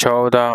14।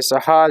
اسهال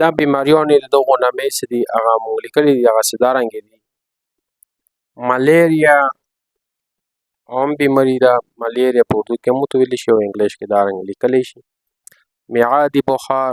دا بیماریانې د دغو نامې څه دي هغه مونږ لیکلي دي هغسې دارنګې دي. ملیریا عام بیماری ده. ملیریا په اردو کې هم ورته ویلی شي او انګلیش کې دارنګې لیکلی شي. میعادی بخار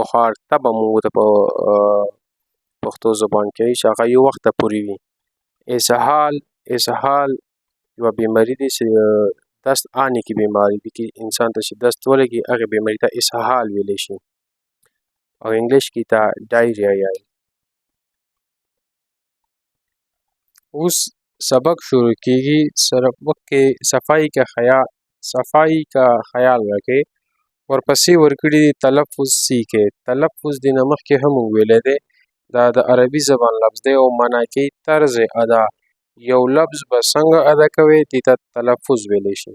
بخار تبه مونږ ته په پښتو زبان کې چې هغه یو وخته پورې وي. اسهال یوه بیماري دی چې دست آنے کی بیماری دی چې انسان ته چې دست ولګي هغې بیماري ته اسهال ویلی شي او انګلیش کې ته ډایریا یایي. اوس سبق شروع کیږي. سبق کې صفائی کا خیال رکھے. ورپسې ورکړي دي تلفظ سیکھے. تلفظ دې نه مخکې هم ویلی دی. دا د عربي زبان لفظ دی او معنا کوي طرز ادا. یو لفظ به څنګه ادا کوي دې ته تلفظ ویلی شي.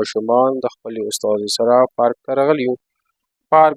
ماشومان د خپلې استادې سره پارک ته راغلي وو. پارک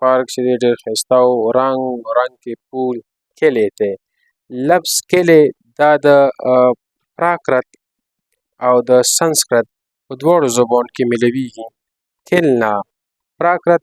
پارک چې دی ډېر ښایسته و. رنګ کې پول کلی ته. لفظ کلی دا د پراکرت او د سنسکرت په دواړو زبانو کې ملویږي. کلنا پراکرت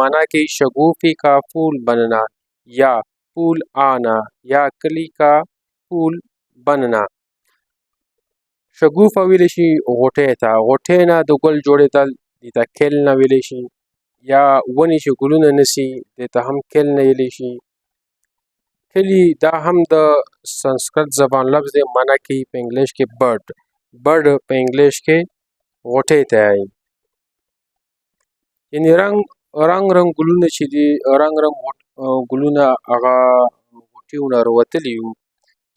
معنا کوي شګوفې کا پول بننا یا پول آنا یا کلی کا پول بننا. شګوفه ویلی شي غوټۍ ته. غوټۍ نه د ګل جوړېدل دې ته کلنا ویلی شي. یا ونې چې ګلونه نیسي دې ته هم کلنا ویلی شي. کلي دا هم د سنسکرت زبان لفظ دی. معنا کوي په انګلیش کې برډ په انګلیش کې غوټۍ ته وایي. یعنې رنګ ګلونه چې دي رنګ ګلونه هغه غوټیو نه راوتلي وو.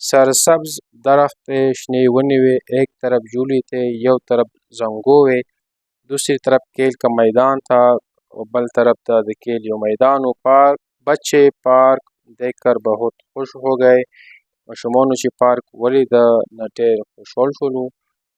سرسبز درخت شنې ونې وې. ایک طرف جھولے تھے یو طرف زنګووې. دوسری طرف کھیل کا میدان تھا بل طرف ته د کھیل یو میدان و. بچے پارک دیکھ کر بہت خوش ہو گئے. ماشومانو چې پارک ولیده نه ډېر خوشحال شولو.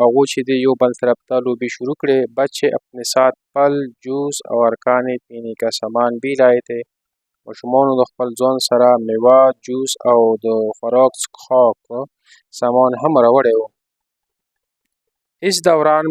هغوی چې دی یو بل طرف ته لوبې شروع کړې. بچے اپنے ساتھ پل جوس اور کھانے پینے کا سامان بھی لائے تھے. ماشومانو د خپل ځوان سره میوه جوس او د خوراک څښاک سامان هم راوړی و. اس دوران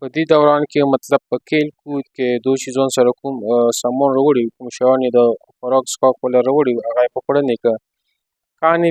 په دې دوران کې مطلب په کیل کود کې دوی چې ځوان سره کوم سامان راوړي کوم شیان یې د خوراک څښاک والا راوړي هغه یې په خوړنې که. کھانے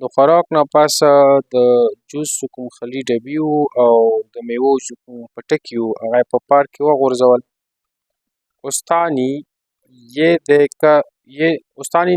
د خوراک نه پس د جوس کوم خالي ډبي وو او د میوو کوم پټکي وو هغه یې په پارک کې وغورځول. استانی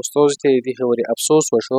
استاد ته دې خبرې افسوس وشو.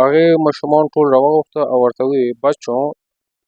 هغې ماشومان ټول راوغوښته او ورته وویل بچو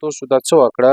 تاسو دا څه وکړه.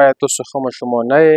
آیا تاسو ښه ماشومان نه یې.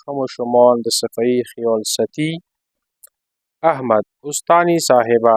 ښه ماشومان د صفايي خیال ساتي. احمد استانی صاحبہ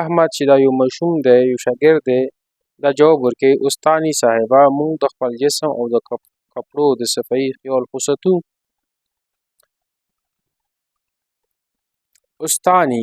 احمد چې دا یو ماشوم دی یو شاګرد دی دا جواب ورکوي استانی صاحبہ مونږ د خپل جسم او د کپړو د صفايي خیال خو ساتو. استانی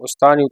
استانی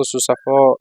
تاسو صفا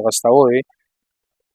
اغوستوئ.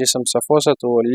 جسم صفا ساتو.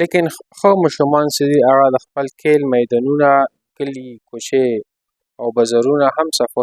لیکن ښه ماشومان چې دي هغه د خپل کیل میدانونه کلي کوڅې او بازارونه هم صفا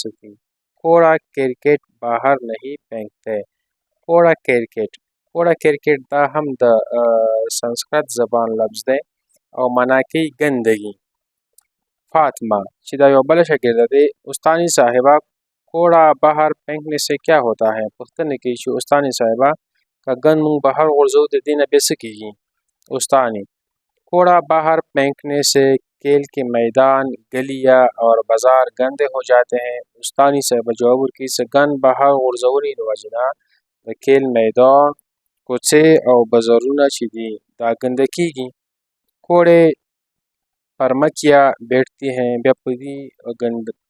ساتي. کوڑا کرکٹ باہر نہیں پھینکتے. کوڑا کرکٹ دا هم د سنسکرت زبان لفظ دی او معنا کوي ګندګي. فاطمه چې دا یو بله شاګرده دی استانی صاحبه کوڑا بهر پھینکنے سے کیا ہوتا ہے؟ پوښتنه کوي چې استانې صاحبه که ګند مونږ بهر غورځو د دې نه بیا څه کېږي؟ استانې کوڑا باہر پھینکنے سے کیل کے میدان گلیاں اور بازار گندے ہو جاتے ہیں. استانی صاحب جواب ورکړي چې ګند بهر غورځونې د وجې نه د کیل میدان کوڅې او بازارونه چې دي دا ګنده کېږي. کوڑے پر مکیا بیٹھتی ہیں بیا په دې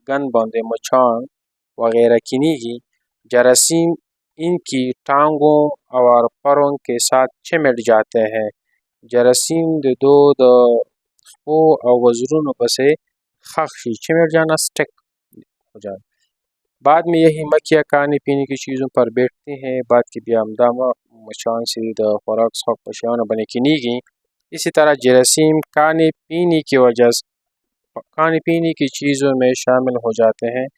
گند باندې مچان وغیرہ کینیږي. جراثیم ان کی ٹانگوں اور پروں کے ساتھ چمٹ جاتے ہیں. جراثیم د دو د خپو او وزرونو پسې خښ شي. چمٹ جانا سٹک ہو جائے. بعد میں یہی مکھیاں کھانے پینے کی چیزوں پر بیٹھتی ہیں. بعد کی بیا همدا مچان سے د خوراک څښاک په شیانو باندې کینیږي. اسی طرح جراثیم کھانے پینے کی چیزوں میں شامل ہو جاتے ہیں.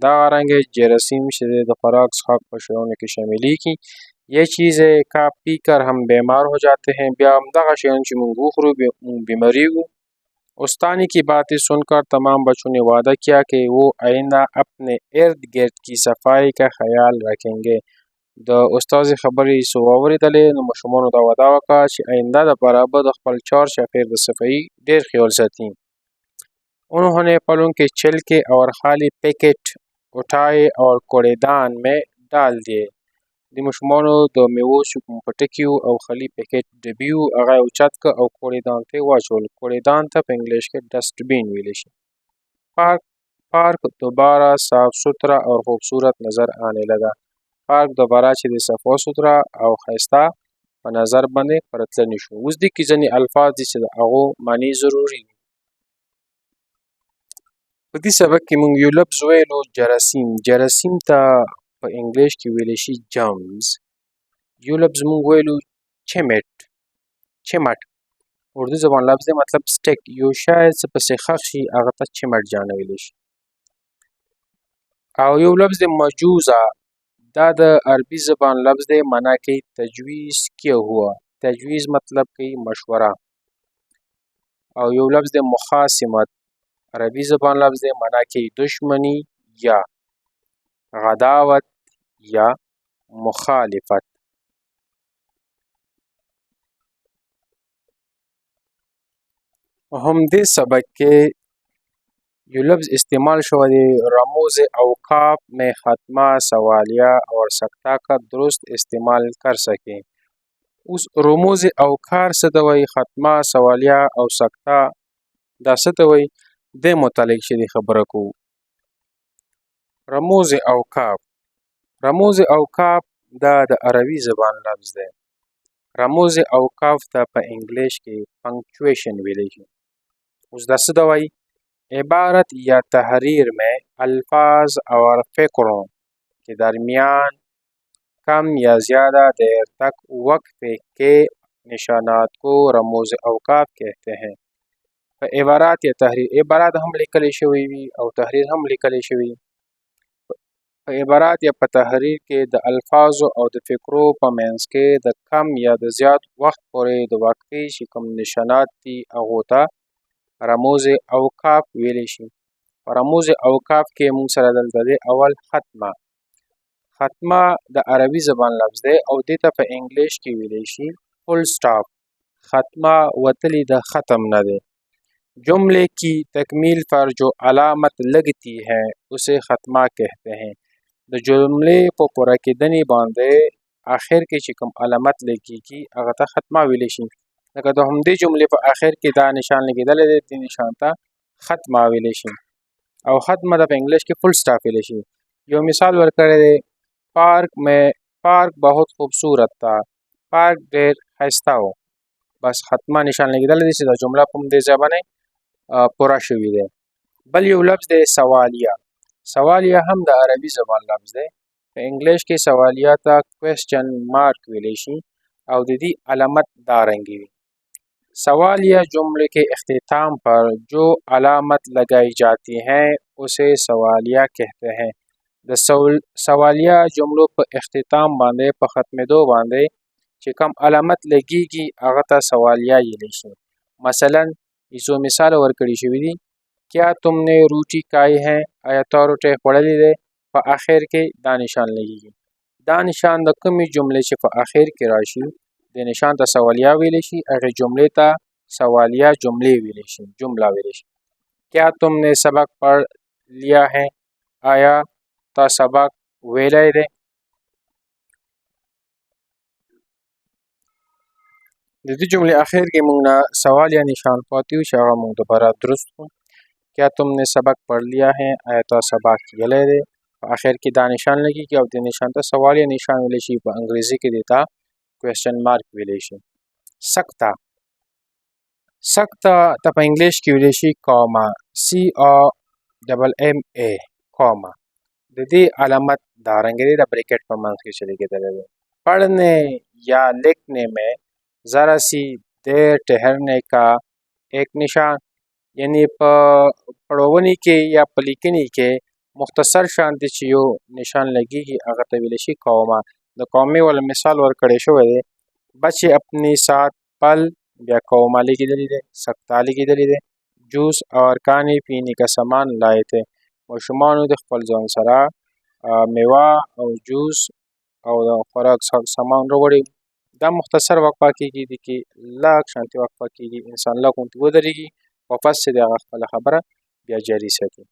دا رنگ جراثیم سے د خوراک څښاک په شیانو کې شاملیږي. یہ چیزیں کا پی کر ہم بیمار ہو جاتے ہیں. بیا همدغه شیان چې مونږ وخورو مونږ بیماریږو. استانی کی باتیں سن کر تمام بچوں نے وعدہ کیا کہ وہ آئندہ اپنے ارد گرد کی صفائی کا خیال رکھیں گے. د استاد خبرې څو واورېدلې نو ماشومانو دا وعده وکړه چې آئنده دپاره به د خپل چار چاپېر د صفائی ډېر خیال ساتي. انہوں نے پلوں کے چھلکے اور خالی پیکٹ اٹھائے اور کوڑے دان میں ډال دیے. د ماشومانو د میوو چې کوم پټکي او خالي پیکټ ډبي وو هغه یې اوچت کړه او کوړې دان ته یې واچول. کوړې دان ته په انګلیش کې ڈسٹ بین ویلی شي. پارک دوباره صاف ستھرا اور خوبصورت نظر آنے لگا. پارک دوباره چې د صفا ستھرا او ښایسته په نظر باندې پرتلنی شو. اوس دې کې ځینې الفاظ دي چې د هغو معنی ضروري دي. په دې سبق کې موږ یو لفظ ویلو جراثیم. جراثیم ته په انګلیش کې ویلی شي جرمز. یو لفظ موږ ویلو چمټ. اردو زبان لفظ دی مطلب سټک. یو شی څه پسې ښخ شي هغه ته چمټ جان ویلی شي. او یو لفظ دی مجوزه. دا د عربي زبان لفظ دی معنا کوي تجویز کیا ہوا. تجویز مطلب کوي مشوره. او یو لفظ دی مخاصمت. عربي زبان لفظ دی معنا کوي دشمنی یا غداوت یا مخالفت. همدې سبق کې یو لفظ استعمال شوی دی رموز اوقاف میں خاتمہ سوالیہ اور سکتہ کا درست استعمال کر سکیں. اوس رموز اوقار څه ته وایي، خاتمه سوالیہ او سکتہ دا څه ته وایي، دې متعلق چې دی خبره کوو. رموز اوقاف. رموز اوقاف دا د عربي زبان لفظ دی. رموز اوقاف ته په انګلیش کې پنکچویشن ویلی شي. اوس دا څه ته وایي، عبارت یا تحریر میں الفاظ اور فقروں کے درمیان کم یا زیادہ دیر تک وقفے کے نشانات کو رموز اوقاف کہتے ہیں. په عبارات یا تحریر، عبارات هم لیکلی شوی وي او تحریر هم لیکلی شوی. په عبارات یا په تحریر کې د الفاظو او د فقرو په منځ کې د کم یا د زیات وخت پورې د وقفې چې کوم نشانات دي هغو ته رموز اوقاف ویلی شي. په رموز اوقاف کې موږ سره دلته دی اول ختمه. ختمه د عربي زبان لفظ دی او دې ته په انګلیش کې ویلی شي فل سٹاپ. ختمه وتلی د ختم نه دی. جملے کی تکمیل پر جو علامت لگتی ہے اسے ختمہ کہتے ہیں. د جملې په پوره کېدنې باندې آخر کې چې کوم علامت لګېږي هغه ته ختمه ویلی شي. لکه د همدې جملې په آخر کې دا نشان لګېدلی دی، دې نشان ته ختمه ویلی شي. او ختمه د په انګلیش کې فل سٹاپ ویلی شي. یو مثال ورکړی دی، پارک بہت خوبصورت تھا. پارک ډېر ښایسته و. بس ختمه نشان لګېدلی دی چې دا جمله په همدې ځای باندې پوره شوي دی. بل یو لفظ دی سوالیه. سوالیه هم د عربي زبان لفظ دی. په انګلیش کې سوالیه ته کویسچن مارک ویلی شي او د دې علامت دا رنګې وي. سوالیہ جملے کے اختتام پر جو علامت لگائی جاتی ہیں اسے سوالیہ کہتے ہیں. د سوالیہ جملو په اختتام باندې په ختمېدو باندې چې کوم علامت لګېږي هغه ته سوالیہ ویلی شي. مثلا یې څو مثال ورکړي شوي دي. کیا تم نے روٹی کھائی ہے؟ آیا تا روټۍ خوړلې دی؟ په اخر کې دا نشان لګیږي. دا نشان د کومې جملې چې په اخر کې راشي د نشان ته سوالیه ویلی شي، هغې جملې ته سوالیه جملې ویلی شي، جمله ویلی شي. کیا تم نے سبق پڑھ لیا ہے؟ آیا تا سبق ویلی دی؟ د دې جملې اخر کې موږ نه سوال یا نشان پاتې و چې هغه موږ دوباره درست کړو. کیا تم نے سبق پڑھ لیا ہے؟ آیا تا سبق ویلی دی؟ په اخر کې دا نشان لګیږي او د نشان ته سوال یا نشان ویلی شي. په انګریزي کې دیتا کوېسچن مارک ویلی شي. سکتا ته په انګلیش کې ویلی شي کاما، CAMMA کاما. د دې علامت دارنګه دی، د بریکٹ په منځ کې چې لګېدلی دی. پڑھنے یا لکھنے میں ذرا سی دیر ٹھہرنے کا ایک نشان، یعنی په پړونې کې یا په لیکنې کې مختصر شانتې چې یو نشان لګېږي هغه ته ویلی شي قوما. د قومې والا مثال ورکړی شوی دی. بچې اپنی سات پل بیا قوما لګېدلی دی، سکتا لګېدلی دی. جوس اور کانې پینے کا سامان لایې تھے، ماشومانو د خپل ځان سره میوه او جوس او د خوراک سامان راوړی. دا مختصر وقفه کېږي، د کې لږ شانتې وقفه کېږي، انسان لږ غوندې ودرېږي، واپس چې د هغه خپله خبره بیا جاري ساتي.